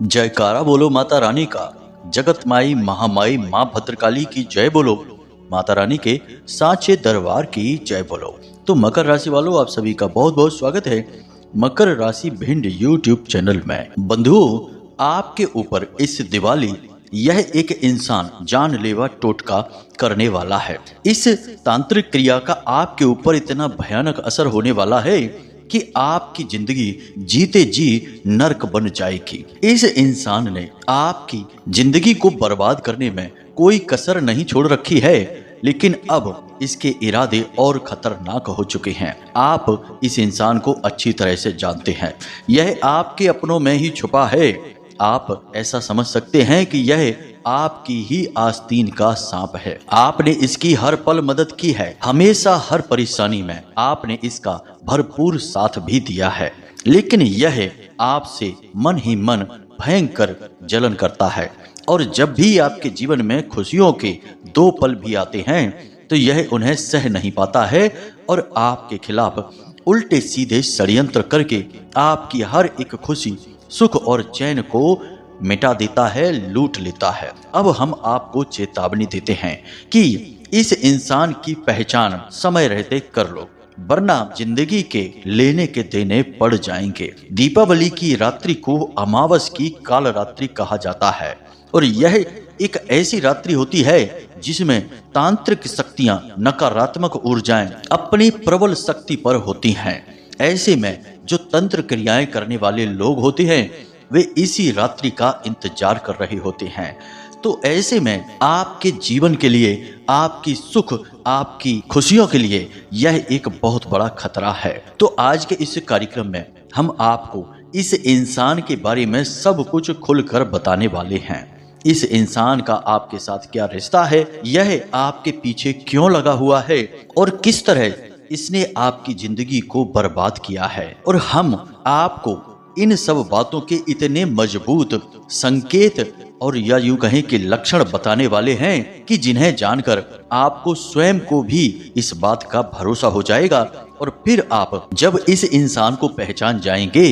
जयकारा बोलो माता रानी का। जगत माई महामाई माँ भद्रकाली की जय बोलो। माता रानी के साचे दरबार की जय बोलो। तो मकर राशि वालों, आप सभी का बहुत बहुत स्वागत है मकर राशि भिंड यूट्यूब चैनल में। बंधुओं, आपके ऊपर इस दिवाली यह एक इंसान जानलेवा टोटका करने वाला है। इस तांत्रिक क्रिया का आपके ऊपर इतना भयानक असर होने वाला है कि आपकी जिंदगी जीते जी नर्क बन जाएगी। इस इंसान ने आपकी जिंदगी को बर्बाद करने में कोई कसर नहीं छोड़ रखी है, लेकिन अब इसके इरादे और खतरनाक हो चुके हैं। आप इस इंसान को अच्छी तरह से जानते हैं। यह आपके अपनों में ही छुपा है। आप ऐसा समझ सकते हैं कि यह आपकी ही आस्तीन का सांप है। आपने इसकी हर पल मदद की है, हमेशा हर परेशानी में आपने इसका भरपूर साथ भी दिया है, लेकिन यह आपसे मन ही मन भयंकर जलन करता है। और जब भी आपके जीवन में खुशियों के दो पल भी आते हैं तो यह उन्हें सह नहीं पाता है और आपके खिलाफ उल्टे सीधे षड्यंत्र करके आपकी हर एक खुशी, सुख और चैन को मिटा देता है, लूट लेता है। अब हम आपको चेतावनी देते हैं कि इस इंसान की पहचान समय रहते कर लो, वरना जिंदगी के लेने के देने पड़ जाएंगे। दीपावली की रात्रि को अमावस की काल रात्रि कहा जाता है और यह एक ऐसी रात्रि होती है जिसमें तांत्रिक शक्तियां, नकारात्मक ऊर्जाएं अपनी प्रबल शक्ति पर होती हैं। ऐसे में जो तंत्र क्रियाएं करने वाले लोग होते हैं वे इसी रात्रि का इंतजार कर रहे होते हैं। तो ऐसे में आपके जीवन के लिए, आपकी सुख, आपकी खुशियों के लिए यह एक बहुत बड़ा खतरा है। तो आज के इस कार्यक्रम में हम आपको इस इंसान के बारे में सब कुछ खुलकर बताने वाले हैं। इस इंसान का आपके साथ क्या रिश्ता है, यह आपके पीछे क्यों लगा हुआ है और किस तरह इसने आपकी जिंदगी को बर्बाद किया है। और हम आपको इन सब बातों के इतने मजबूत संकेत और या यूं कहें कि लक्षण बताने वाले हैं कि जिन्हें जानकर आपको स्वयं को भी इस बात का भरोसा हो जाएगा। और फिर आप जब इस इंसान को पहचान जाएंगे,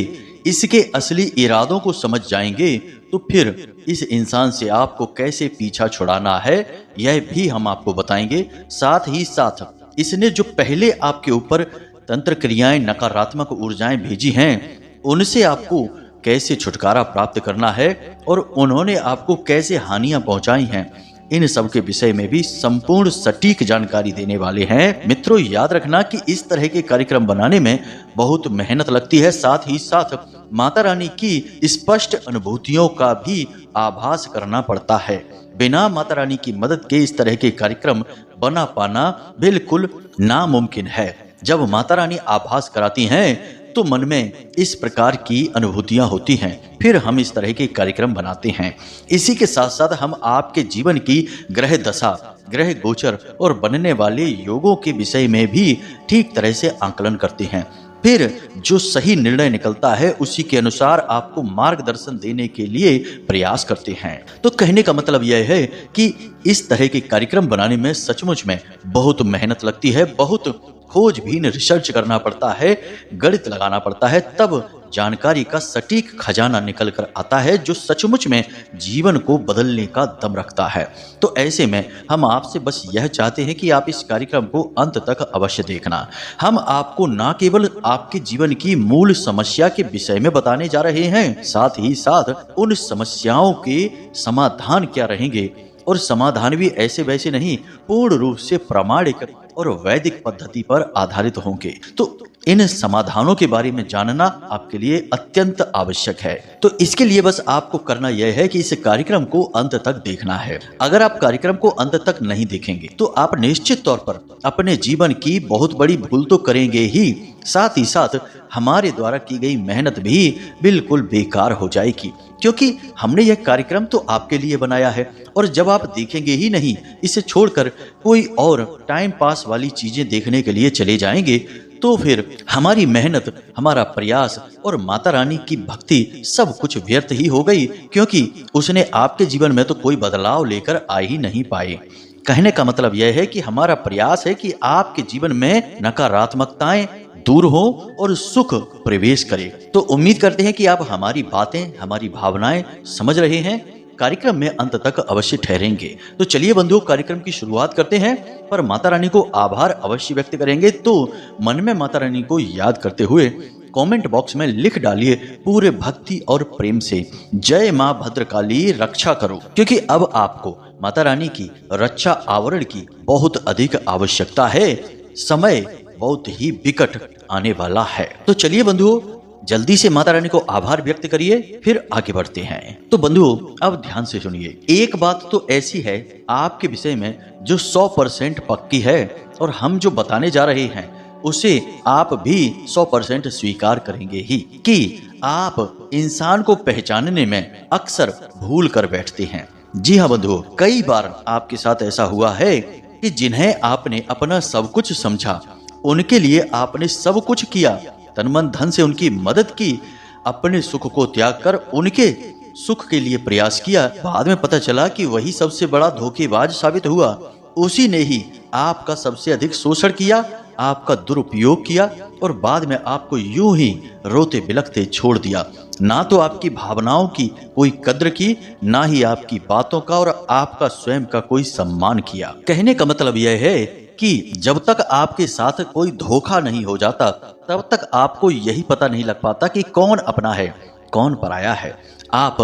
इसके असली इरादों को समझ जाएंगे, तो फिर इस इंसान से आपको कैसे पीछा छुड़ाना है यह भी हम आपको बताएंगे। साथ ही साथ इसने जो पहले आपके ऊपर तंत्र क्रियाएं, नकारात्मक ऊर्जाएं भेजी हैं, उनसे आपको कैसे छुटकारा प्राप्त करना है और उन्होंने आपको कैसे हानियां पहुंचाई हैं, इन सब के विषय में भी संपूर्ण सटीक जानकारी देने वाले हैं। मित्रों, याद रखना कि इस तरह के कार्यक्रम बनाने में बहुत मेहनत लगती है। साथ ही साथ माता रानी की स्पष्ट अनुभूतियों का भी आभास करना पड़ता है। बिना माता रानी की मदद के इस तरह के कार्यक्रम बना पाना बिल्कुल नामुमकिन है। जब माता रानी आभास कराती हैं तो मन में इस प्रकार की अनुभूतियां होती हैं, फिर हम इस तरह के कार्यक्रम बनाते हैं। इसी के साथ साथ हम आपके जीवन की ग्रह दशा, ग्रह गोचर और बनने वाले योगों के विषय में भी ठीक तरह से आकलन करते हैं। फिर जो सही निर्णय निकलता है उसी के अनुसार आपको मार्गदर्शन देने के लिए प्रयास करते हैं। तो कहने का मतलब यह है कि इस तरह के कार्यक्रम बनाने में सचमुच में बहुत मेहनत लगती है, बहुत खोजबीन रिसर्च करना पड़ता है, गणित लगाना पड़ता है, तब जानकारी का सटीक खजाना निकल कर आता है जो सचमुच में जीवन को बदलने का दम रखता है। तो ऐसे में हम आपसे बस यह चाहते हैं कि आप इस कार्यक्रम को अंत तक अवश्य देखना। हम आपको न केवल आपके जीवन की मूल समस्या के विषय में बताने जा रहे हैं, साथ ही साथ उन समस्याओं के समाधान क्या रहेंगे, और समाधान भी ऐसे वैसे नहीं, पूर्ण रूप से प्रामाणिक और वैदिक पद्धति पर आधारित होंगे। तो इन समाधानों के बारे में जानना आपके लिए अत्यंत आवश्यक है। तो इसके लिए बस आपको करना यह है कि इस कार्यक्रम को अंत तक देखना है। अगर आप कार्यक्रम को अंत तक नहीं देखेंगे तो आप निश्चित तौर पर अपने जीवन की बहुत बड़ी भूल तो करेंगे ही, साथ ही साथ हमारे द्वारा की गई मेहनत भी बिल्कुल बेकार हो जाएगी, क्योंकि हमने यह कार्यक्रम तो आपके लिए बनाया है। और जब आप देखेंगे ही नहीं, इसे छोड़कर कोई और टाइम पास वाली चीजें देखने के लिए चले जाएंगे, तो फिर हमारी मेहनत, हमारा प्रयास और माता रानी की भक्ति सब कुछ व्यर्थ ही हो गई, क्योंकि उसने आपके जीवन में तो कोई बदलाव लेकर आ ही नहीं पाए। कहने का मतलब यह है कि हमारा प्रयास है कि आपके जीवन में नकारात्मकताएं, दूर हो और सुख प्रवेश करे। तो उम्मीद करते हैं कि आप हमारी बातें, हमारी भावनाएं समझ रहे हैं, कार्यक्रम में अंत तक अवश्य ठहरेंगे। तो चलिए बंधुओं, कार्यक्रम की शुरुआत करते हैं, पर माता रानी को आभार अवश्य व्यक्त करेंगे। तो मन में माता रानी को याद करते हुए कमेंट बॉक्स में लिख डालिए पूरे भक्ति और प्रेम से, जय माँ भद्रकाली रक्षा करो, क्योंकि अब आपको माता रानी की रक्षा आवरण की बहुत अधिक आवश्यकता है। समय बहुत ही विकट आने वाला है। तो चलिए बंधुओं, जल्दी से माता रानी को आभार व्यक्त करिए, फिर आगे बढ़ते हैं। तो बंधुओं, अब ध्यान से सुनिए। एक बात तो ऐसी है आपके विषय में जो 100% पक्की है, और हम जो बताने जा रहे हैं उसे आप भी 100% स्वीकार करेंगे ही, कि आप इंसान को पहचानने में अक्सर भूल कर बैठते हैं। जी हाँ बंधुओं, कई बार आपके साथ ऐसा हुआ है कि जिन्हें आपने अपना सब कुछ समझा, उनके लिए आपने सब कुछ किया, तन मन धन से उनकी मदद की, अपने सुख को त्याग कर उनके सुख के लिए प्रयास किया। बाद में पता चला कि वही सबसे बड़ा धोखेबाज साबित हुआ। उसी ने ही आपका सबसे अधिक शोषण किया, आपका दुरुपयोग किया, और बाद में आपको यूं ही रोते बिलखते छोड़ दिया। ना तो आपकी भावनाओं की कोई कद्र की, ना ही आपकी बातों का और आपका स्वयं का कोई सम्मान किया। कहने का मतलब यह है कि जब तक आपके साथ कोई धोखा नहीं हो जाता, तब तक आपको यही पता नहीं लग पाता कि कौन अपना है, कौन पराया है। आप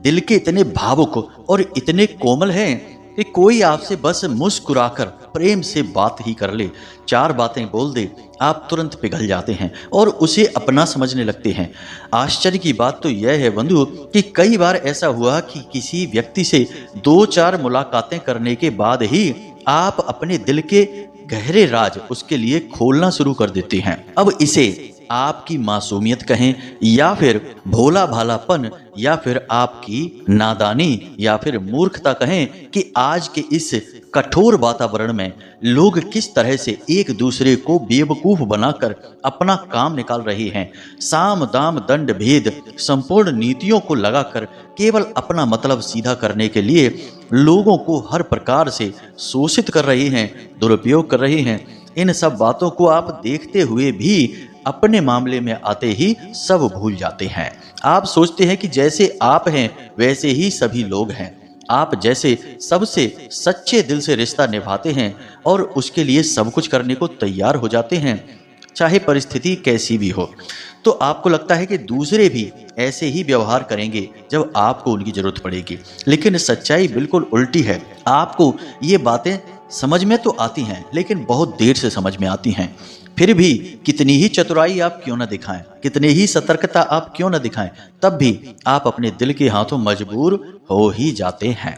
दिल के इतने भावुक और इतने कोमल हैं कि कोई आपसे बस मुस्कुराकर प्रेम से बात ही कर ले, 4 बातें बोल दे, आप तुरंत पिघल जाते हैं और उसे अपना समझने लगते हैं। आश्चर्य की बात तो यह है बंधु कि कई बार ऐसा हुआ कि किसी व्यक्ति से 2-4 मुलाकातें करने के बाद ही आप अपने दिल के गहरे राज उसके लिए खोलना शुरू कर देते हैं। अब इसे आपकी मासूमियत कहें, या फिर भोला भालापन, या फिर आपकी नादानी, या फिर मूर्खता कहें, कि आज के इस कठोर वातावरण में लोग किस तरह से एक दूसरे को बेवकूफ बनाकर अपना काम निकाल रहे हैं। साम दाम दंड भेद संपूर्ण नीतियों को लगाकर केवल अपना मतलब सीधा करने के लिए लोगों को हर प्रकार से शोषित कर रहे हैं, दुरुपयोग कर रहे हैं। इन सब बातों को आप देखते हुए भी अपने मामले में आते ही सब भूल जाते हैं। आप सोचते हैं कि जैसे आप हैं वैसे ही सभी लोग हैं। आप जैसे सबसे सच्चे दिल से रिश्ता निभाते हैं और उसके लिए सब कुछ करने को तैयार हो जाते हैं, चाहे परिस्थिति कैसी भी हो। तो आपको लगता है कि दूसरे भी ऐसे ही व्यवहार करेंगे जब आपको उनकी जरूरत पड़ेगी, लेकिन सच्चाई बिल्कुल उल्टी है। आपको ये बातें समझ में तो आती हैं, लेकिन बहुत देर से समझ में आती हैं। फिर भी कितनी ही चतुराई आप क्यों न दिखाएं, कितनी ही सतर्कता आप क्यों न दिखाएं, तब भी आप अपने दिल के हाथों मजबूर हो ही जाते हैं।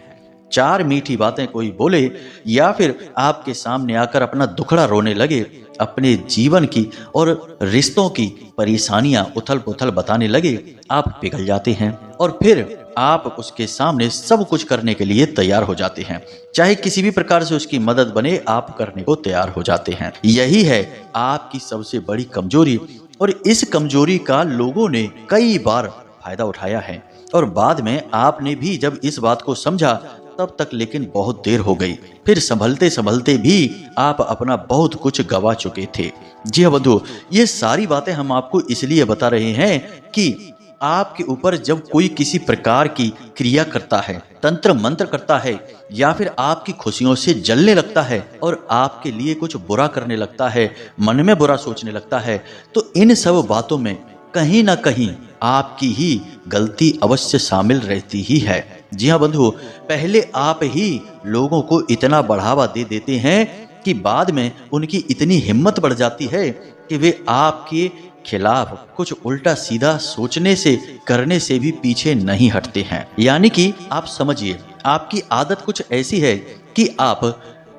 4 मीठी बातें कोई बोले, या फिर आपके सामने आकर अपना दुखड़ा रोने लगे, अपने जीवन की और रिश्तों की परेशानियां उथल पुथल बताने लगे, आप पिघल जाते हैं और फिर आप उसके सामने सब कुछ करने के लिए तैयार हो जाते हैं। चाहे किसी भी प्रकार से उसकी मदद बने, आप करने को तैयार हो जाते हैं। यही है आपकी सबसे बड़ी कमजोरी, और इस कमजोरी का लोगों ने कई बार फायदा उठाया है। और बाद में आपने भी जब इस बात को समझा, तब तक लेकिन बहुत देर हो गई। फिर संभलते संभलते भी आप अपना बहुत कुछ गवा चुके थे। जी हाँ बंधु, ये सारी बातें हम आपको इसलिए बता रहे हैं कि आपके ऊपर जब कोई किसी प्रकार की क्रिया करता है, तंत्र मंत्र करता है, या फिर आपकी खुशियों से जलने लगता है और आपके लिए कुछ बुरा करने लगता है, मन में बुरा सोचने लगता है, तो इन सब बातों में कहीं ना कहीं आपकी ही गलती अवश्य शामिल रहती ही है। जी हाँ बंधु, पहले आप ही लोगों को इतना बढ़ावा दे देते हैं कि बाद में उनकी इतनी हिम्मत बढ़ जाती है कि वे आपके खिलाफ कुछ उल्टा सीधा सोचने से, करने से भी पीछे नहीं हटते हैं। यानी कि आप समझिए, आपकी आदत कुछ ऐसी है कि आप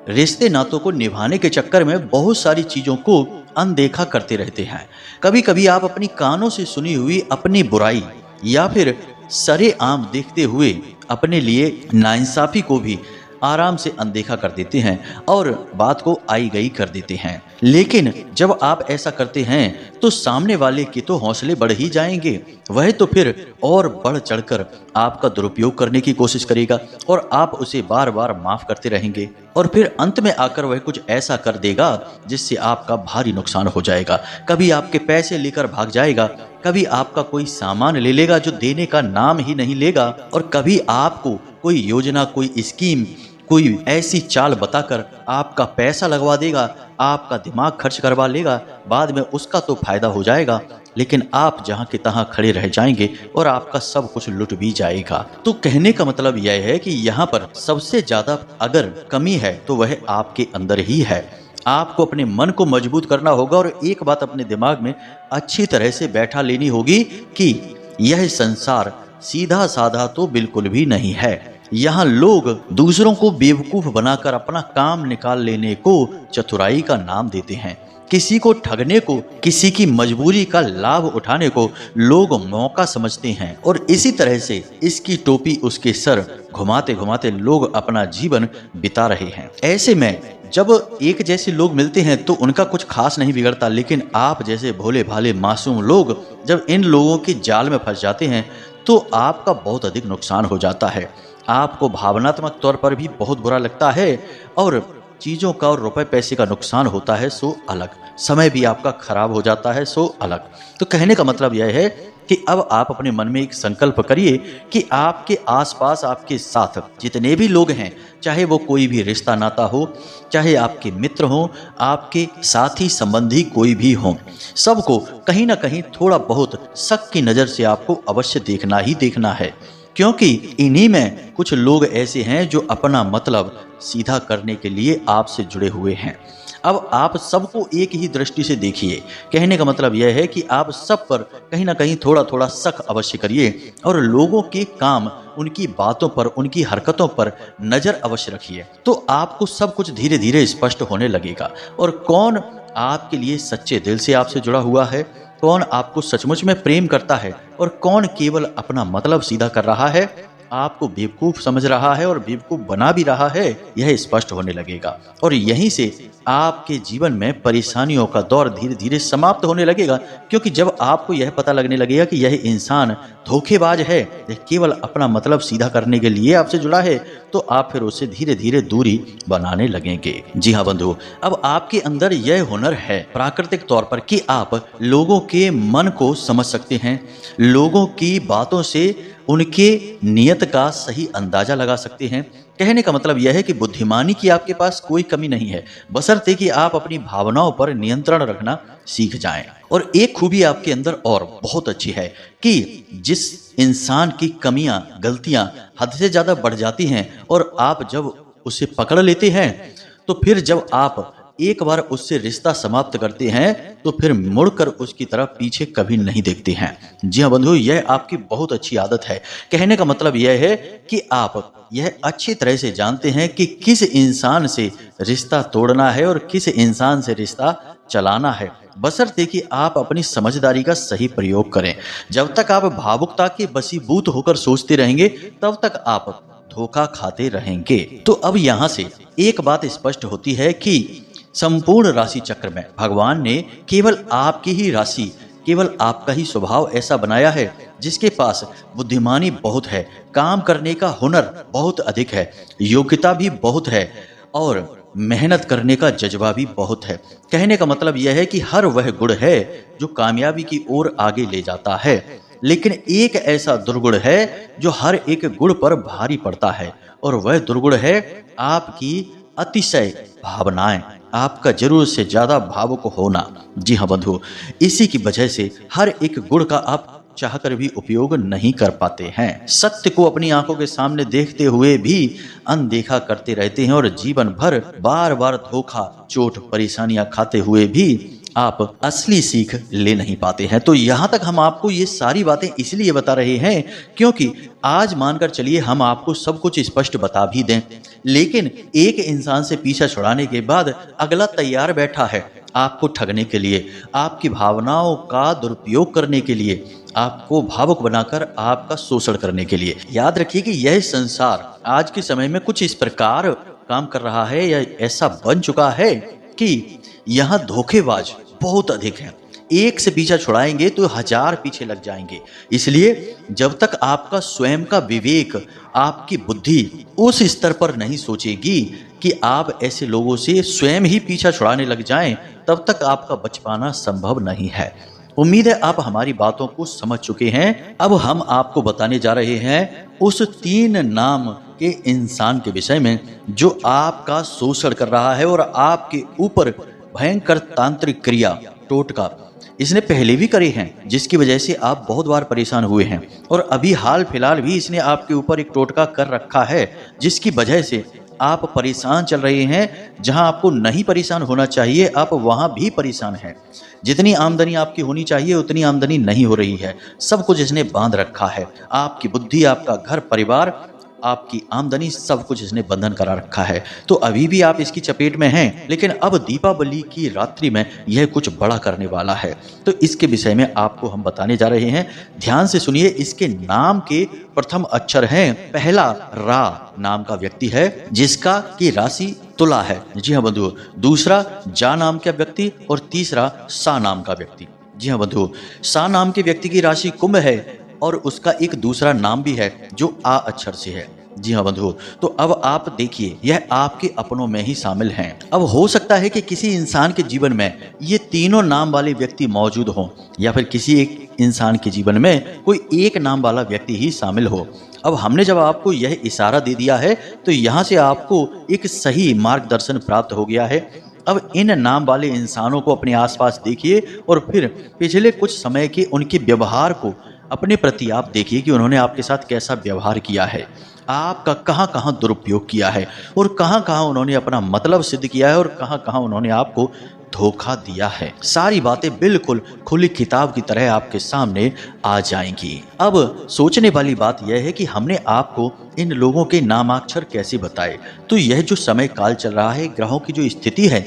रिश्ते नातों को निभाने के चक्कर में बहुत सारी चीजों को अनदेखा करते रहते हैं। कभी कभी आप अपनी कानों से सुनी हुई अपनी बुराई या फिर सरेआम देखते हुए अपने लिए नाइंसाफी को भी आराम से अनदेखा कर देते हैं और बात को आई गई कर देते हैं। लेकिन जब आप ऐसा करते हैं तो सामने वाले के तो हौसले बढ़ ही जाएंगे, वह तो फिर और बढ़ चढ़कर आपका दुरुपयोग करने की कोशिश करेगा और आप उसे बार बार माफ करते रहेंगे और फिर अंत में आकर वह कुछ ऐसा कर देगा जिससे आपका भारी नुकसान हो जाएगा। कभी आपके पैसे लेकर भाग जाएगा, कभी आपका कोई सामान ले लेगा जो देने का नाम ही नहीं लेगा, और कभी आपको कोई योजना, कोई स्कीम, कोई ऐसी चाल बताकर आपका पैसा लगवा देगा, आपका दिमाग खर्च करवा लेगा। बाद में उसका तो फायदा हो जाएगा, लेकिन आप जहां के तहां खड़े रह जाएंगे और आपका सब कुछ लुट भी जाएगा। तो कहने का मतलब यह है कि यहाँ पर सबसे ज्यादा अगर कमी है तो वह आपके अंदर ही है। आपको अपने मन को मजबूत करना होगा और एक बात अपने दिमाग में अच्छी तरह से बैठा लेनी होगी कि यह संसार सीधा साधा तो बिल्कुल भी नहीं है। यहाँ लोग दूसरों को बेवकूफ बनाकर अपना काम निकाल लेने को चतुराई का नाम देते हैं। किसी को ठगने को, किसी की मजबूरी का लाभ उठाने को लोग मौका समझते हैं और इसी तरह से इसकी टोपी उसके सर घुमाते घुमाते लोग अपना जीवन बिता रहे हैं। ऐसे में जब एक जैसे लोग मिलते हैं तो उनका कुछ खास नहीं बिगड़ता, लेकिन आप जैसे भोले भाले मासूम लोग जब इन लोगों के जाल में फंस जाते हैं तो आपका बहुत अधिक नुकसान हो जाता है। आपको भावनात्मक तौर पर भी बहुत बुरा लगता है और चीज़ों का और रुपए पैसे का नुकसान होता है सो अलग, समय भी आपका खराब हो जाता है सो अलग। तो कहने का मतलब यह है कि अब आप अपने मन में एक संकल्प करिए कि आपके आसपास, आपके साथ जितने भी लोग हैं, चाहे वो कोई भी रिश्ता नाता हो, चाहे आपके मित्र हों, आपके साथी संबंधी कोई भी हों, सबको कहीं ना कहीं थोड़ा बहुत शक की नज़र से आपको अवश्य देखना ही देखना है, क्योंकि इन्हीं में कुछ लोग ऐसे हैं जो अपना मतलब सीधा करने के लिए आपसे जुड़े हुए हैं। अब आप सबको एक ही दृष्टि से देखिए। कहने का मतलब यह है कि आप सब पर कहीं ना कहीं थोड़ा थोड़ा शक अवश्य करिए और लोगों के काम, उनकी बातों पर, उनकी हरकतों पर नजर अवश्य रखिए। तो आपको सब कुछ धीरे धीरे स्पष्ट होने लगेगा और कौन आपके लिए सच्चे दिल से आपसे जुड़ा हुआ है, कौन आपको सचमुच में प्रेम करता है और कौन केवल अपना मतलब सीधा कर रहा है, आपको बेवकूफ समझ रहा है और बेवकूफ बना भी रहा है, यह स्पष्ट होने लगेगा। और यहीं से आपके जीवन में परेशानियों का दौर धीरे धीरे समाप्त होने लगेगा, क्योंकि जब आपको यह पता लगने लगेगा कि यह इंसान धोखेबाज है, यह केवल अपना मतलब सीधा करने के लिए आपसे जुड़ा है, तो आप फिर उससे धीरे धीरे दूरी बनाने लगेंगे। जी हाँ बंधु, अब आपके अंदर यह हुनर है प्राकृतिक तौर पर कि आप लोगों के मन को समझ सकते हैं, लोगों की बातों से उनके नियत का सही अंदाजा लगा सकते हैं। कहने का मतलब यह है कि बुद्धिमानी की आपके पास कोई कमी नहीं है, बशर्ते कि आप अपनी भावनाओं पर नियंत्रण रखना सीख जाएं। और एक खूबी आपके अंदर और बहुत अच्छी है कि जिस इंसान की कमियां, गलतियां हद से ज्यादा बढ़ जाती हैं और आप जब उसे पकड़ लेते हैं तो फिर जब आप एक बार उससे रिश्ता समाप्त करते हैं तो फिर मुड़कर उसकी तरफ पीछे कभी नहीं देखते हैं। जी हाँ बंधु, यह आपकी बहुत अच्छी आदत है। कहने का मतलब यह है कि आप यह अच्छी तरह से जानते हैं कि किस इंसान से रिश्ता तोड़ना है और किस इंसान से रिश्ता चलाना है, बशर्ते कि आप अपनी समझदारी का सही प्रयोग करें। जब तक आप भावुकता के बसीभूत होकर सोचते रहेंगे तब तक आप धोखा खाते रहेंगे। तो अब यहाँ से एक बात स्पष्ट होती है कि संपूर्ण राशि चक्र में भगवान ने केवल आपकी ही राशि, केवल आपका ही स्वभाव ऐसा बनाया है जिसके पास बुद्धिमानी बहुत है, काम करने का हुनर बहुत अधिक है, योग्यता भी बहुत है और मेहनत करने का जज्बा भी बहुत है। कहने का मतलब यह है कि हर वह गुण है जो कामयाबी की ओर आगे ले जाता है, लेकिन एक ऐसा दुर्गुण है जो हर एक गुण पर भारी पड़ता है और वह दुर्गुण है आपकी अतिशय भावनाएं, आपका जरूरत से ज्यादा भावुक होना। जी हाँ बंधु, इसी की वजह से हर एक गुण का आप चाहकर भी उपयोग नहीं कर पाते हैं। सत्य को अपनी आंखों के सामने देखते हुए भी अनदेखा करते रहते हैं और जीवन भर बार बार धोखा, चोट, परेशानियां खाते हुए भी आप असली सीख ले नहीं पाते हैं। तो यहाँ तक हम आपको ये सारी बातें इसलिए बता रहे हैं क्योंकि आज मानकर चलिए हम आपको सब कुछ स्पष्ट बता भी दें, लेकिन एक इंसान से पीछा छुड़ाने के बाद अगला तैयार बैठा है आपको ठगने के लिए, आपकी भावनाओं का दुरुपयोग करने के लिए, आपको भावुक बनाकर आपका शोषण करने के लिए। याद रखिए कि यह संसार आज के समय में कुछ इस प्रकार काम कर रहा है या ऐसा बन चुका है कि यहाँ धोखेबाज बहुत अधिक हैं। एक से पीछा छुड़ाएंगे तो 1000 पीछे लग जाएंगे। इसलिए जब तक आपका स्वयं का विवेक, आपकी बुद्धि उस स्तर पर नहीं सोचेगी कि आप ऐसे लोगों से स्वयं ही पीछा छुड़ाने लग जाएं, तब तक आपका बच पाना संभव नहीं है। उम्मीद है आप हमारी बातों को समझ चुके हैं। अब हम आपको बताने जा रहे हैं उस 3 नाम के इंसान के विषय में जो आपका शोषण कर रहा है और आपके ऊपर भयंकर तांत्रिक क्रिया, टोटका इसने पहले भी करे हैं, जिसकी वजह से आप बहुत बार परेशान हुए हैं। और अभी हाल फिलहाल भी इसने आपके ऊपर एक टोटका कर रखा है, जिसकी वजह से आप परेशान चल रहे हैं। जहां आपको नहीं परेशान होना चाहिए, आप वहां भी परेशान हैं। जितनी आमदनी आपकी होनी चाहिए उतनी आमदनी नहीं हो रही है। सब कुछ इसने बांध रखा है। आपकी बुद्धि, आपका घर परिवार, आपकी आमदनी, सब कुछ इसने बंधन करा रखा है। तो अभी भी आप इसकी चपेट में हैं, लेकिन अब दीपावली की रात्रि में यह कुछ बड़ा करने वाला है। तो इसके विषय में आपको हम बताने जा रहे हैं। ध्यान से सुनिए। इसके नाम के प्रथम अक्षर हैं, पहला रा नाम का व्यक्ति है, जिसका की राशि तुला है। जी हाँ बंधुओं। दूसरा जा नाम का व्यक्ति और तीसरा सा नाम का व्यक्ति। जी हाँ बंधुओं। सा नाम के व्यक्ति की राशि कुंभ है और उसका एक दूसरा नाम भी है जो आ अक्षर से है। जी हाँ बंधुओं। तो अब आप देखिए, यह आपके अपनों में ही शामिल हैं। अब हो सकता है कि किसी इंसान के जीवन में ये तीनों नाम वाले व्यक्ति मौजूद हों, या फिर किसी एक इंसान के जीवन में कोई एक नाम वाला व्यक्ति ही शामिल हो। अब हमने जब आपको यह इशारा दे दिया है, तो यहाँ से आपको एक सही मार्गदर्शन प्राप्त हो गया है। अब इन नाम वाले इंसानों को अपने आसपास देखिए और फिर पिछले कुछ समय के उनके व्यवहार को अपने प्रति आप देखिए कि उन्होंने आपके साथ कैसा व्यवहार किया है, आपका कहाँ कहाँ दुरुपयोग किया है, और कहाँ कहाँ उन्होंने अपना मतलब सिद्ध किया है, और कहाँ कहाँ उन्होंने आपको धोखा दिया है। सारी बातें बिल्कुल खुली किताब की तरह आपके सामने आ जाएंगी। अब सोचने वाली बात यह है कि हमने आपको इन लोगों के नामाक्षर कैसे बताए। तो यह जो समय काल चल रहा है, ग्रहों की जो स्थिति है,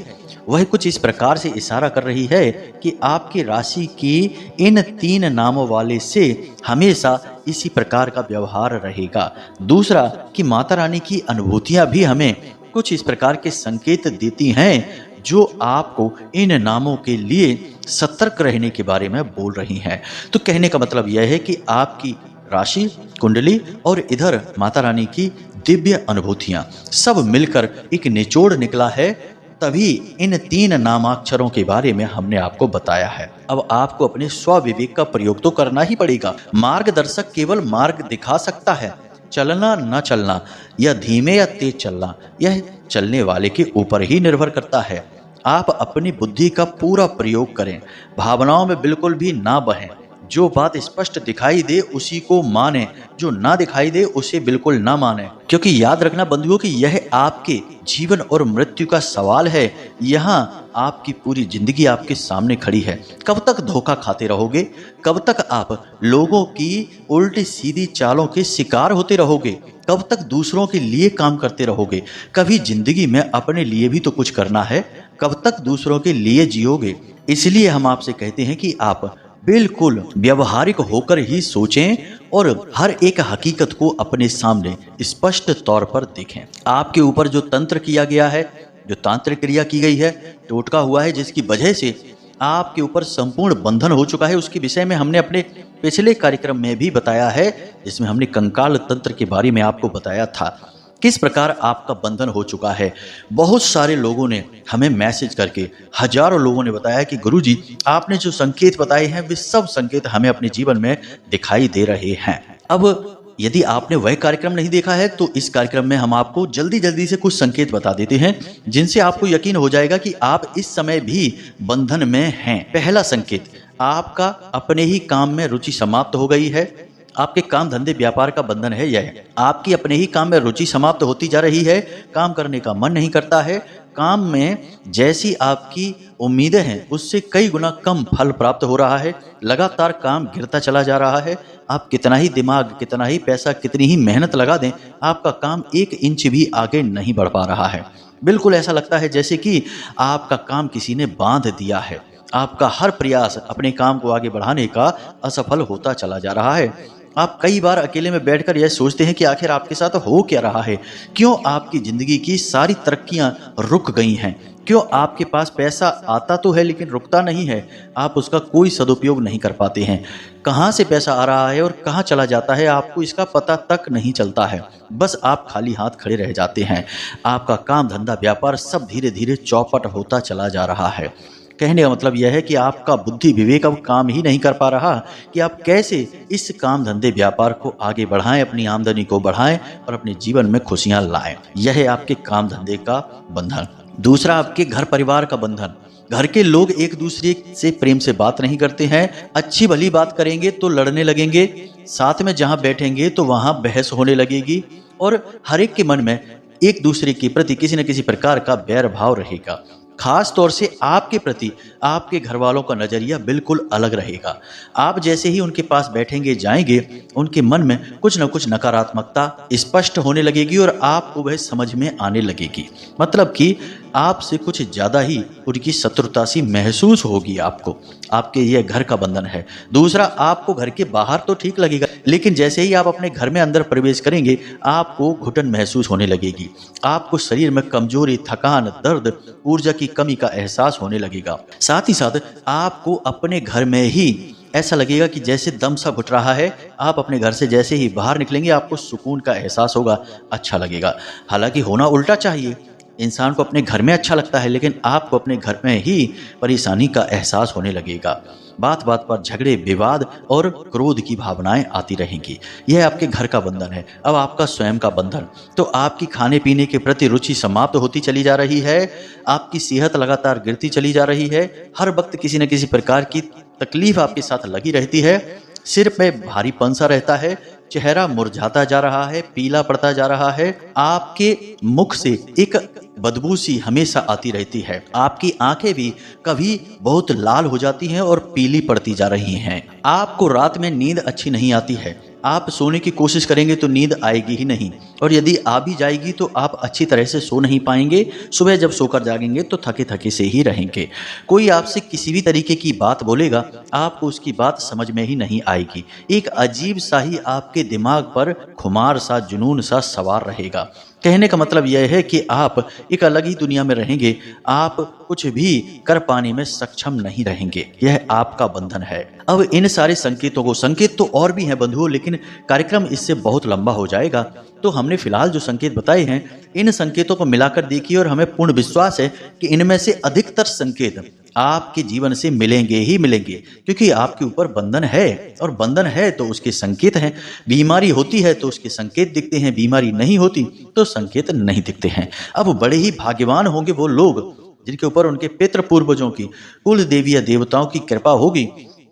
वह कुछ इस प्रकार से इशारा कर रही है कि आपकी राशि की इन 3 नामों वाले से हमेशा इसी प्रकार का व्यवहार रहेगा। दूसरा कि माता रानी की अनुभूतियां भी हमें कुछ इस प्रकार के संकेत देती हैं, जो आपको इन नामों के लिए सतर्क रहने के बारे में बोल रही हैं। तो कहने का मतलब यह है कि आपकी राशि, कुंडली और इधर माता रानी की दिव्य अनुभूतियां सब मिलकर एक निचोड़ निकला है, तभी इन 3 नामाक्षरों के बारे में हमने आपको बताया है। अब आपको अपने स्वविवेक का प्रयोग तो करना ही पड़ेगा। मार्गदर्शक केवल मार्ग दिखा सकता है, चलना न चलना या धीमे या तेज चलना यह चलने वाले के ऊपर ही निर्भर करता है। आप अपनी बुद्धि का पूरा प्रयोग करें, भावनाओं में बिल्कुल भी ना बहें। जो बात स्पष्ट दिखाई दे उसी को माने, जो ना दिखाई दे उसे बिल्कुल ना माने। क्योंकि याद रखना बंधुओं कि यह आपके जीवन और मृत्यु का सवाल है। यहाँ आपकी पूरी जिंदगी आपके सामने खड़ी है। कब तक धोखा खाते रहोगे? कब तक आप लोगों की उल्टी सीधी चालों के शिकार होते रहोगे? कब तक दूसरों के लिए काम करते रहोगे? कभी जिंदगी में अपने लिए भी तो कुछ करना है। कब तक दूसरों के लिए जियोगे? इसलिए हम आपसे कहते हैं कि आप बिल्कुल व्यवहारिक होकर ही सोचें और हर एक हकीकत को अपने सामने स्पष्ट तौर पर देखें। आपके ऊपर जो तंत्र किया गया है, जो तांत्रिक क्रिया की गई है, टोटका हुआ है, जिसकी वजह से आपके ऊपर संपूर्ण बंधन हो चुका है, उसके विषय में हमने अपने पिछले कार्यक्रम में भी बताया है, जिसमें हमने कंकाल तंत्र के बारे में आपको बताया था किस प्रकार आपका बंधन हो चुका है। बहुत सारे लोगों ने हमें मैसेज करके, हजारों लोगों ने बताया कि गुरुजी आपने जो संकेत बताए हैं वे सब संकेत हमें अपने जीवन में दिखाई दे रहे हैं। अब यदि आपने वह कार्यक्रम नहीं देखा है तो इस कार्यक्रम में हम आपको जल्दी जल्दी से कुछ संकेत बता देते हैं, जिनसे आपको यकीन हो जाएगा कि आप इस समय भी बंधन में हैं। पहला संकेत, आपका अपने ही काम में रुचि समाप्त हो गई है। आपके काम धंधे व्यापार का बंधन है यह। आपकी अपने ही काम में रुचि समाप्त होती जा रही है, काम करने का मन नहीं करता है। काम में जैसी आपकी उम्मीदें हैं उससे कई गुना कम फल प्राप्त हो रहा है। लगातार काम गिरता चला जा रहा है। आप कितना ही दिमाग, कितना ही पैसा, कितनी ही मेहनत लगा दें, आपका काम 1 इंच भी आगे नहीं बढ़ पा रहा है। बिल्कुल ऐसा लगता है जैसे कि आपका काम किसी ने बांध दिया है। आपका हर प्रयास अपने काम को आगे बढ़ाने का असफल होता चला जा रहा है। आप कई बार अकेले में बैठकर यह सोचते हैं कि आखिर आपके साथ हो क्या रहा है, क्यों आपकी जिंदगी की सारी तरक्कियां रुक गई हैं, क्यों? आपके पास पैसा आता तो है लेकिन रुकता नहीं है, आप उसका कोई सदुपयोग नहीं कर पाते हैं। कहाँ से पैसा आ रहा है और कहाँ चला जाता है आपको इसका पता तक नहीं चलता है। बस आप खाली हाथ खड़े रह जाते हैं। आपका काम धंधा व्यापार सब धीरे धीरे चौपट होता चला जा रहा है। कहने का मतलब यह है कि आपका बुद्धि विवेक अब काम ही नहीं कर पा रहा कि आप कैसे इस काम धंधे व्यापार को आगे बढ़ाएं, अपनी आमदनी को बढ़ाएं और अपने जीवन में खुशियां लाएं। यह है आपके काम धंधे का बंधन। दूसरा, आपके घर परिवार का बंधन। घर के लोग एक दूसरे से प्रेम से बात नहीं करते हैं। अच्छी भली बात करेंगे तो लड़ने लगेंगे, साथ में जहां बैठेंगे तो वहां बहस होने लगेगी और हर एक के मन में एक दूसरे के प्रति किसी न किसी प्रकार का बैर भाव रहेगा। खास तौर से आपके प्रति आपके घर वालों का नजरिया बिल्कुल अलग रहेगा। आप जैसे ही उनके पास बैठेंगे जाएंगे, उनके मन में कुछ न कुछ नकारात्मकता स्पष्ट होने लगेगी और आपको वह समझ में आने लगेगी। मतलब कि आपसे कुछ ज्यादा ही उनकी शत्रुता सी महसूस होगी आपको। आपके यह घर का बंधन है। दूसरा, आपको घर के बाहर तो ठीक लगेगा लेकिन जैसे ही आप अपने घर में अंदर प्रवेश करेंगे आपको घुटन महसूस होने लगेगी। आपको शरीर में कमजोरी, थकान, दर्द, ऊर्जा की कमी का एहसास होने लगेगा। साथ ही साथ आपको अपने घर में ही ऐसा लगेगा कि जैसे दम सा घुट रहा है। आप अपने घर से जैसे ही बाहर निकलेंगे आपको सुकून का एहसास होगा, अच्छा लगेगा। हालांकि होना उल्टा चाहिए। इंसान को अपने घर में अच्छा लगता है लेकिन आपको अपने घर में ही परेशानी का एहसास होने लगेगा। बात बात पर झगड़े, विवाद और क्रोध की भावनाएं आती रहेंगी। यह आपके घर का बंधन है। अब आपका स्वयं का बंधन। तो आपकी खाने पीने के प्रति रुचि समाप्त होती चली जा रही है। आपकी सेहत लगातार गिरती चली जा रही है। हर वक्त किसी न किसी प्रकार की तकलीफ आपके साथ लगी रहती है। सिर पे भारीपन सा रहता है। चेहरा मुरझाता जा रहा है, पीला पड़ता जा रहा है। आपके मुख से एक बदबू सी हमेशा आती रहती है। आपकी आंखें भी कभी बहुत लाल हो जाती हैं और पीली पड़ती जा रही हैं। आपको रात में नींद अच्छी नहीं आती है। आप सोने की कोशिश करेंगे तो नींद आएगी ही नहीं और यदि आ भी जाएगी तो आप अच्छी तरह से सो नहीं पाएंगे। सुबह जब सोकर जागेंगे तो थके थके से ही रहेंगे। कोई आपसे किसी भी तरीके की बात बोलेगा, आपको उसकी बात समझ में ही नहीं आएगी। एक अजीब सा ही आपके दिमाग पर खुमार सा, जुनून सा सवार रहेगा। कहने का मतलब यह है कि आप एक अलग ही दुनिया में रहेंगे। आप कुछ भी कर पाने में सक्षम नहीं रहेंगे। यह आपका बंधन है। अब इन सारे संकेतों को, संकेत तो और भी हैं बंधुओं लेकिन कार्यक्रम इससे बहुत लंबा हो जाएगा, तो हमने फिलहाल जो संकेत बताए हैं इन संकेतों को मिलाकर देखिए और हमें पूर्ण विश्वास है कि इनमें से अधिकतर संकेत आपके जीवन से मिलेंगे ही मिलेंगे, क्योंकि आपके ऊपर बंधन है और बंधन है तो उसके संकेत हैं। बीमारी होती है तो उसके संकेत दिखते हैं, बीमारी नहीं होती तो संकेत नहीं दिखते हैं। अब बड़े ही भाग्यवान होंगे वो लोग जिनके ऊपर उनके पितृ पूर्वजों की, कुल देवी या देवताओं की कृपा होगी,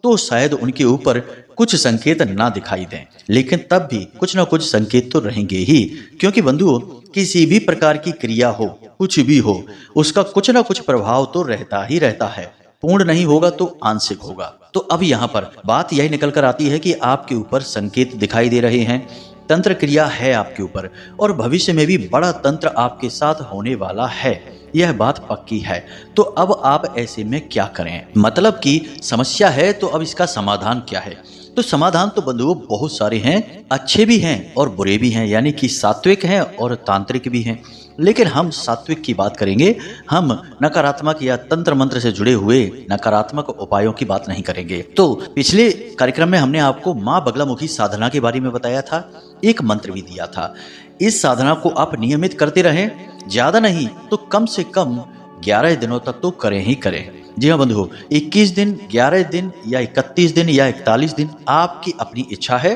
तो शायद उनके ऊपर कुछ संकेत ना दिखाई दें, लेकिन तब भी कुछ ना कुछ संकेत तो रहेंगे ही। क्योंकि बंधुओं, किसी भी प्रकार की क्रिया हो, कुछ भी हो, उसका कुछ ना कुछ प्रभाव तो रहता ही रहता है। पूर्ण नहीं होगा तो आंशिक होगा। तो अब यहाँ पर बात यही निकल कर आती है कि आपके ऊपर संकेत दिखाई दे रहे हैं, तंत्र क्रिया है आपके ऊपर और भविष्य में भी बड़ा तंत्र आपके साथ होने वाला है। यह बात पक्की है। तो अब आप ऐसे में क्या करें? मतलब कि समस्या है तो अब इसका समाधान क्या है? तो समाधान तो बंधुओं बहुत सारे हैं, अच्छे भी हैं और बुरे भी हैं, यानी कि सात्विक हैं और तांत्रिक भी हैं। लेकिन हम सात्विक की बात करेंगे। हम नकारात्मक या तंत्र मंत्र से जुड़े हुए नकारात्मक उपायों की बात नहीं करेंगे। तो पिछले कार्यक्रम में हमने आपको माँ बगलामुखी साधना के बारे में बताया था, एक मंत्र भी दिया था। इस साधना को आप नियमित करते रहें, ज्यादा नहीं तो कम से कम 11 दिनों तक तो करें ही करें। जी हाँ बंधुओं, 21 दिन, 11 दिन या 31 दिन या 41 दिन, आपकी अपनी इच्छा है।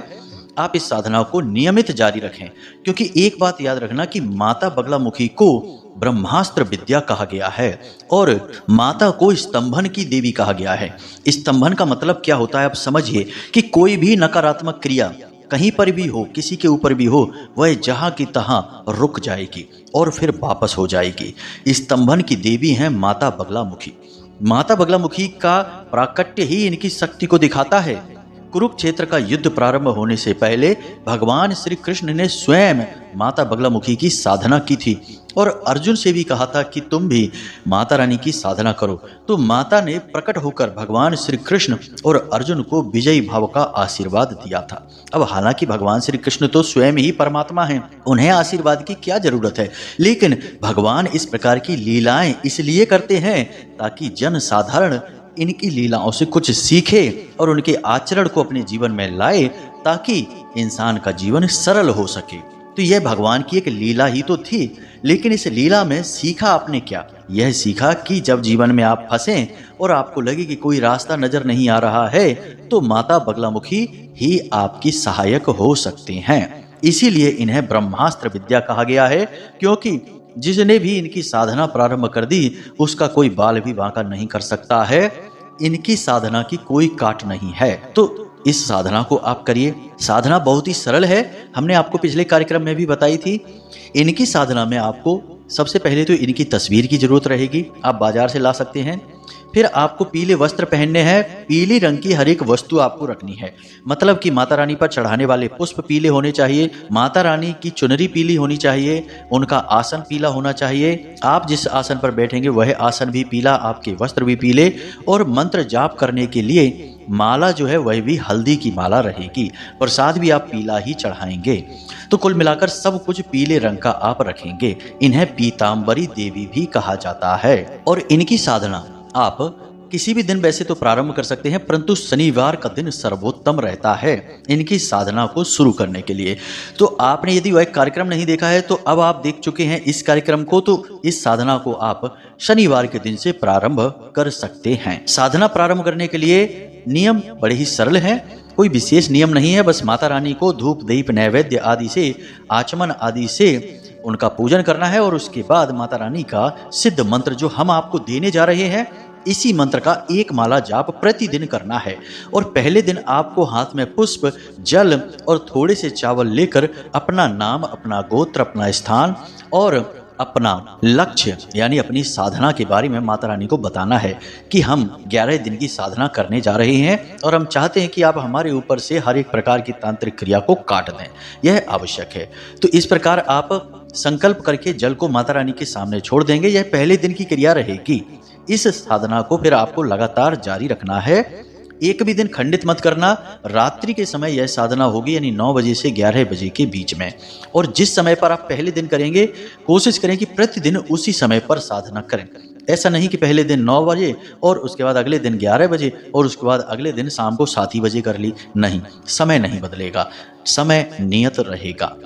आप इस साधना को नियमित जारी रखें, क्योंकि एक बात याद रखना कि माता बगलामुखी को ब्रह्मास्त्र विद्या कहा गया है और माता को स्तंभन की देवी कहा गया है। स्तंभन का मतलब क्या होता है आप समझिए कि कोई भी नकारात्मक क्रिया कहीं पर भी हो, किसी के ऊपर भी हो, वह जहां की तहां रुक जाएगी और फिर वापस हो जाएगी। स्तंभन की देवी हैं माता बगलामुखी। माता बगलामुखी का प्राकट्य ही इनकी शक्ति को दिखाता है। कुरुक्षेत्र का युद्ध प्रारंभ होने से पहले भगवान श्री कृष्ण ने स्वयं माता बगलामुखी की साधना की थी और अर्जुन से भी कहा था कि तुम भी माता रानी की साधना करो। तो माता ने प्रकट होकर भगवान श्री कृष्ण और अर्जुन को विजयी भाव का आशीर्वाद दिया था। अब हालांकि भगवान श्री कृष्ण तो स्वयं ही परमात्मा हैं, उन्हें आशीर्वाद की क्या जरूरत है, लेकिन भगवान इस प्रकार की लीलाएं इसलिए करते हैं ताकि जन साधारण इनकी लीलाओं से कुछ सीखे और उनके आचरण को अपने जीवन में लाए, ताकि इंसान का जीवन सरल हो सके। तो यह भगवान की एक लीला ही तो थी, लेकिन इस लीला में सीखा आपने क्या? यह सीखा कि जब जीवन में आप फंसें और आपको लगे कि कोई रास्ता नजर नहीं आ रहा है, तो माता बगलामुखी ही आपकी सहायक हो सकते हैं। इसीलिए इन्हें ब्रह्मास्त्र विद्या कहा गया है, क्योंकि जिसने भी इनकी साधना प्रारंभ कर दी उसका कोई बाल भी बांका नहीं कर सकता है। इनकी साधना की कोई काट नहीं है। तो इस साधना को आप करिए। साधना बहुत ही सरल है, हमने आपको पिछले कार्यक्रम में भी बताई थी। इनकी साधना में आपको सबसे पहले तो इनकी तस्वीर की जरूरत रहेगी, आप बाजार से ला सकते हैं। फिर आपको पीले वस्त्र पहनने हैं, पीली रंग की हर एक वस्तु आपको रखनी है। मतलब कि माता रानी पर चढ़ाने वाले पुष्प पीले होने चाहिए, माता रानी की चुनरी पीली होनी चाहिए, उनका आसन पीला होना चाहिए, आप जिस आसन पर बैठेंगे वह आसन भी पीला, आपके वस्त्र भी पीले, और मंत्र जाप करने के लिए माला जो है वह भी हल्दी की माला रहेगी। प्रसाद भी आप पीला ही चढ़ाएंगे। तो कुल मिलाकर सब कुछ पीले रंग का आप रखेंगे। इन्हें पीताम्बरी देवी भी कहा जाता है। और इनकी साधना आप किसी भी दिन वैसे तो प्रारंभ कर सकते हैं, परंतु शनिवार का दिन सर्वोत्तम रहता है इनकी साधना को शुरू करने के लिए। तो आपने यदि वह कार्यक्रम नहीं देखा है तो अब आप देख चुके हैं इस कार्यक्रम को, तो इस साधना को आप शनिवार के दिन से प्रारंभ कर सकते हैं। साधना प्रारंभ करने के लिए नियम बड़े ही सरल हैं, कोई विशेष नियम नहीं है। बस माता रानी को धूप दीप नैवेद्य आदि से, आचमन आदि से उनका पूजन करना है और उसके बाद माता रानी का सिद्ध मंत्र जो हम आपको देने जा रहे हैं, इसी मंत्र का एक माला जाप प्रतिदिन करना है। और पहले दिन आपको हाथ में पुष्प, जल और थोड़े से चावल लेकर अपना नाम, अपना गोत्र, अपना स्थान और अपना लक्ष्य यानी अपनी साधना के बारे में माता रानी को बताना है कि हम 11 दिन की साधना करने जा रहे हैं और हम चाहते हैं कि आप हमारे ऊपर से हर एक प्रकार की तांत्रिक क्रिया को काट दें, यह आवश्यक है। तो इस प्रकार आप संकल्प करके जल को माता रानी के सामने छोड़ देंगे। यह पहले दिन की क्रिया रहेगी। इस साधना को फिर आपको लगातार जारी रखना है, एक भी दिन खंडित मत करना। रात्रि के समय यह साधना होगी, यानी 9 बजे से 11 बजे के बीच में। और जिस समय पर आप पहले दिन करेंगे, कोशिश करें कि प्रतिदिन उसी समय पर साधना करें। ऐसा नहीं कि पहले दिन 9 बजे और उसके बाद अगले दिन 11 बजे और उसके बाद अगले दिन शाम को 7 ही बजे कर ली। नहीं, समय नहीं बदलेगा, समय नियत रहेगा।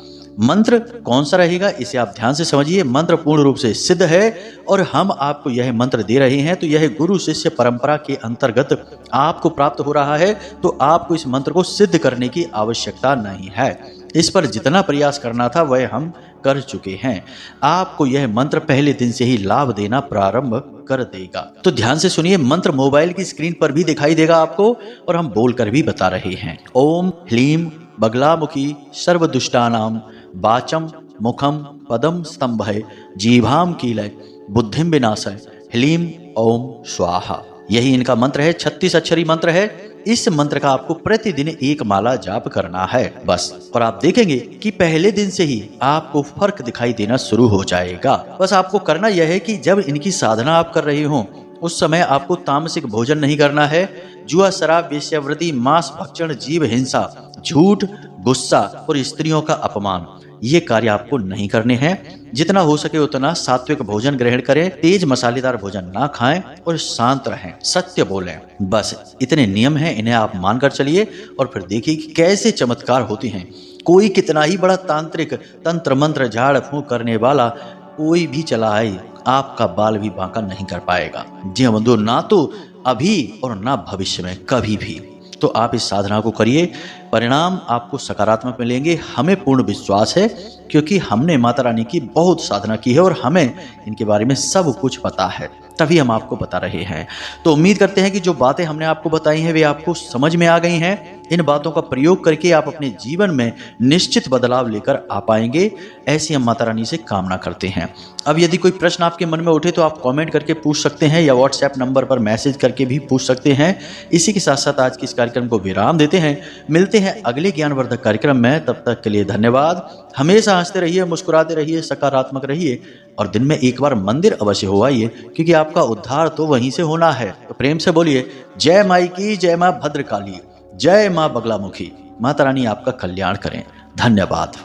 मंत्र कौन सा रहेगा इसे आप ध्यान से समझिए। मंत्र पूर्ण रूप से सिद्ध है और हम आपको यह मंत्र दे रहे हैं, तो यह गुरु शिष्य परंपरा के अंतर्गत आपको प्राप्त हो रहा है। तो आपको इस मंत्र को सिद्ध करने की आवश्यकता नहीं है। इस पर जितना प्रयास करना था वह हम कर चुके हैं। आपको यह मंत्र पहले दिन से ही लाभ देना प्रारंभ कर देगा। तो ध्यान से सुनिए, मंत्र मोबाइल की स्क्रीन पर भी दिखाई देगा आपको और हम बोलकर भी बता रहे हैं। ओम ह्लीम बगलामुखी सर्वदुष्टानाम वाचम मुखम पदम स्तंभय जीभाम कीलय बुद्धिम विनाशय ह्लीम ओम स्वाहा। यही इनका मंत्र है। 36 अक्षरी मंत्र है। इस मंत्र का आपको प्रतिदिन एक माला जाप करना है बस। और आप देखेंगे कि पहले दिन से ही आपको फर्क दिखाई देना शुरू हो जाएगा। बस आपको करना यह है कि जब इनकी साधना आप कर रहे हो उस समय आपको तामसिक भोजन नहीं करना है। जुआ, शराब, वेश्यावृत्ति, मांस भक्षण, जीव हिंसा, झूठ, गुस्सा और स्त्रियों का अपमान, ये कार्य आपको नहीं करने हैं। जितना हो सके उतना सात्विक भोजन ग्रहण करें, तेज मसालेदार भोजन ना खाएं और शांत रहें, सत्य बोलें। बस इतने नियम हैं, इन्हें आप मानकर चलिए और फिर देखिए कि कैसे चमत्कार होते हैं। कोई कितना ही बड़ा तांत्रिक, तंत्र मंत्र झाड़ फूंक करने वाला कोई भी चला है, आपका बाल भी बांका नहीं कर पाएगा। जी हाँ बंधु, ना तो अभी और ना भविष्य में कभी भी। तो आप इस साधना को करिए। परिणाम आपको सकारात्मक मिलेंगे, हमें पूर्ण विश्वास है, क्योंकि हमने माता रानी की बहुत साधना की है और हमें इनके बारे में सब कुछ पता है, तभी हम आपको बता रहे हैं। तो उम्मीद करते हैं कि जो बातें हमने आपको बताई हैं वे आपको समझ में आ गई हैं। इन बातों का प्रयोग करके आप अपने जीवन में निश्चित बदलाव लेकर आ पाएंगे, ऐसी हम माता रानी से कामना करते हैं। अब यदि कोई प्रश्न आपके मन में उठे तो आप कमेंट करके पूछ सकते हैं या व्हाट्सएप नंबर पर मैसेज करके भी पूछ सकते हैं। इसी के साथ साथ आज के इस कार्यक्रम को विराम देते हैं। मिलते हैं अगले ज्ञानवर्धक कार्यक्रम में, तब तक के लिए धन्यवाद। हमेशा हंसते रहिए, मुस्कुराते रहिए, सकारात्मक रहिए और दिन में एक बार मंदिर अवश्य हो आइए, क्योंकि आपका उद्धार तो वहीं से होना है। तो प्रेम से बोलिए जय माई की, जय मां भद्रकाली, जय मां बगलामुखी। माता रानी आपका कल्याण करें। धन्यवाद।